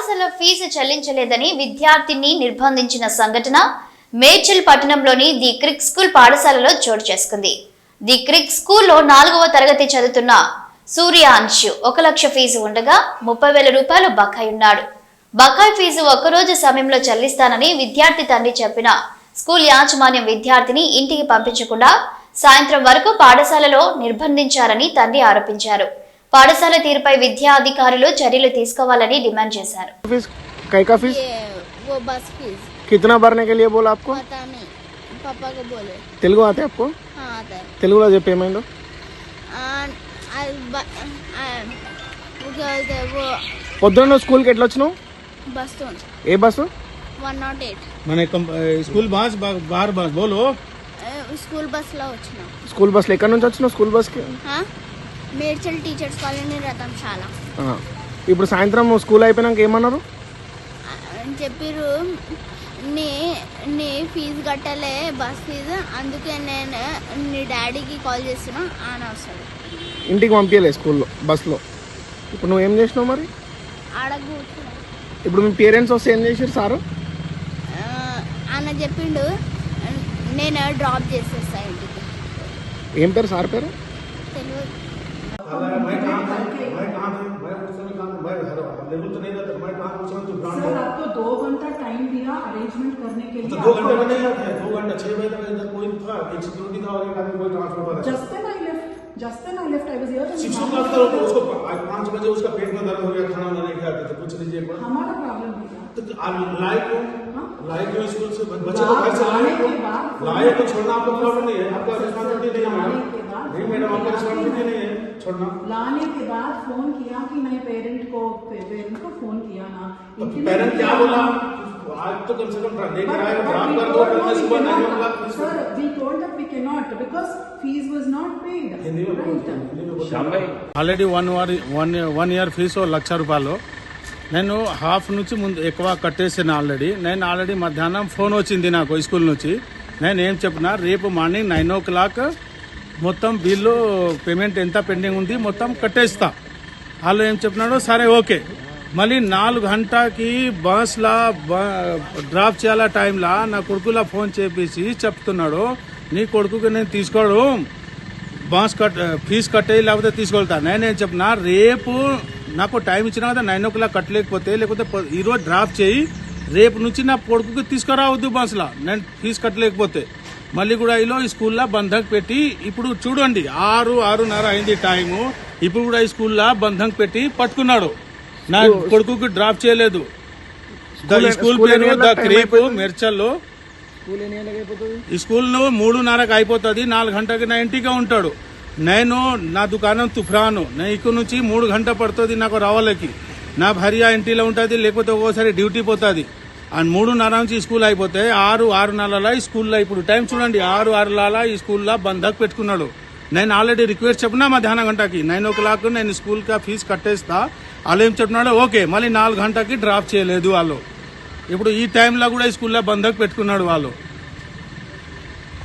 పాఠశాల ఫీజు చెల్లించలేదని విద్యార్థిని నిర్బంధించిన సంఘటన మేడ్చల్ పట్టణంలోని ది క్రిక్ స్కూల్ పాఠశాలలో చోటు చేసుకుంది. ది క్రిక్ స్కూల్లో 4వ తరగతి చదువుతున్న సూర్యాంశు 1 లక్ష ఫీజు ఉండగా 30,000 రూపాయలు బకాయి ఉన్నాడు. బకాయి ఫీజు ఒక్కరోజు సమయంలో చెల్లిస్తానని విద్యార్థి తండ్రి చెప్పిన స్కూల్ యాజమాన్యం విద్యార్థిని ఇంటికి పంపించకుండా సాయంత్రం వరకు పాఠశాలలో నిర్బంధించారని తండ్రి ఆరోపించారు. పాఠశాల తీరుపై విద్యా అధికారులు చర్యలు తీసుకోవాలని డిమాండ్ చేశారు. कितना भरने के लिए बोला आपको? पता नहीं, पापा को बोले. तेलुगु आते आपको? हाँ आता है. तेलुगु जो पेमेंट हो? वो क्या बोलते हैं वो పొద్దున్న స్కూల్ కి ఎట్లా వచ్చినావు? बस तो ఏ బస్సు? 108 మన స్కూల్ బస్ బార్ బస్ బోలో స్కూల్ బస్ లో వచ్చిన. స్కూల్ బస్ లో ఎక్కడ నుంచి వచ్చినావు? స్కూల్ బస్ కి మేడ్చల్ టీచర్స్ కాలనీ రతంశాల. ఇప్పుడు సాయంత్రం స్కూల్ అయిపోయినాక ఏమన్నారు? చెప్పిర్రు నీ ఫీజు కట్టలే బస్ ఫీజు, అందుకే నేను నీ డాడీకి కాల్ చేస్తున్నా ఆయన వస్తాడు. ఇంటికి పంపించలే స్కూల్లో బస్లో. ఇప్పుడు నువ్వు ఏం చేసినావు మరి? ఆడ కూర్చున్నా. ఇప్పుడు మీ పేరెంట్స్ వస్తే ఏం చేసారు సారు? ఆయన చెప్పిండు నేను డ్రాప్ చేసేస్తా ఇంటికి. ఏం పేరు సార్ పేరు? తెలియదు. सर आपको 2 घंटा टाइम दिया अरेंजमेंट करने के लिए. 2 घंटे में नहीं आते हैं, 2 घंटे 6 बजे तक इधर कोई था, एक सिक्योरिटी था और एक आदमी कोई ट्रांसपोर्ट वाला. just then I left I was here. 6 o'clock तक उसको 5 बजे उसका पेट में दर्द हो गया, खाना वाना नहीं खाते थे. पूछ लीजिए एक बार. हमारा प्रॉब्लम है तो लाए क्यों स्कूल से? बच्चे को घर से लाए तो छोड़ना आपका प्रॉब्लम नहीं है, आपका रिस्पॉन्सिबिलिटी नहीं है मैडम. नहीं मैडम, आपका रिस्पॉन्सिबिलिटी नहीं है छोड़ना. लाने के बाद फोन किया कि नहीं, पेरेंट को फोन किया ना. पेरेंट क्या बोला? आज तो कम से कम लेकर आए, ड्रॉप कर दो. कल सुबह 9 o'clock. Sir, we told that we cannot because fees was not paid. Already 1 year fee 1 lakh రూపాయలు. నేను హాఫ్ నుంచి ముందు ఎక్కువ కట్టేసాను ఆల్రెడీ. నేను ఆల్రెడీ మధ్యాహ్నం ఫోన్ వచ్చింది నాకు స్కూల్ నుంచి. నేను ఏం చెప్పినా, రేపు మార్నింగ్ 9 o'clock మొత్తం బిల్లు పేమెంట్ ఎంత పెండింగ్ ఉంది మొత్తం కట్టేస్తా. వాళ్ళు ఏం చెప్పినాడో సరే ఓకే. మళ్ళీ 4 గంటకి బస్లా డ్రాప్ చేయాల టైంలో నా కొడుకులా ఫోన్ చేపించి చెప్తున్నాడు, నీ కొడుకుకి నేను తీసుకోడు, ఫీజు కట్టేయి లేకపోతే తీసుకెళ్తా. నేనేం చెప్పినా, రేపు నాకు టైం ఇచ్చినా కదా 9 o'clock కట్టలేకపోతే, లేకపోతే ఈరోజు డ్రాప్ చేయి, రేపు నుంచి నా కొడుకుకి తీసుకురావద్దు బస్లా నేను ఫీజు కట్టలేకపోతే. మళ్ళీ కూడా ఇలా ఈ స్కూల్లో బంధక్ పెట్టి ఇప్పుడు చూడండి 6-6:30 అయింది టైము. ఇప్పుడు కూడా ఈ స్కూల్లో బంధక్ పెట్టి పట్టుకున్నాడు. నా కొడుకుకి డ్రాప్ చేయలేదు. స్కూల్ పేరు ద క్రీక్ మెర్చల్లో. ఈ స్కూల్ 3:30కి అయిపోతుంది, 4 గంటకి నా ఇంటిగా ఉంటాడు. నేను నా దుకాణం తుఫ్రాను, నేను ఇక్కడ నుంచి 3 గంట పడుతుంది నాకు రావాలకి. నా భార్య ఇంటిలో ఉంటుంది, లేకపోతే ఒక్కోసారి డ్యూటీ పోతుంది. అండ్ 3:30 నుంచి స్కూల్ అయిపోతే 6-6:30 ఈ స్కూల్లో ఇప్పుడు టైం చూడండి 6-6 ఈ స్కూల్లో బంధక్ పెట్టుకున్నాడు. నేను ఆల్రెడీ రిక్వెస్ట్ చెప్పినా మధ్యాహ్నం గంటకి 9 o'clock నేను స్కూల్ కా ఫీజు కట్టేస్తా. వాళ్ళు ఏం చెప్పినాడు, ఓకే. మళ్ళీ 4 గంటకి డ్రాప్ చేయలేదు వాళ్ళు. ఇప్పుడు ఈ టైంలో కూడా ఈ స్కూల్లో బంధక్ పెట్టుకున్నాడు వాళ్ళు.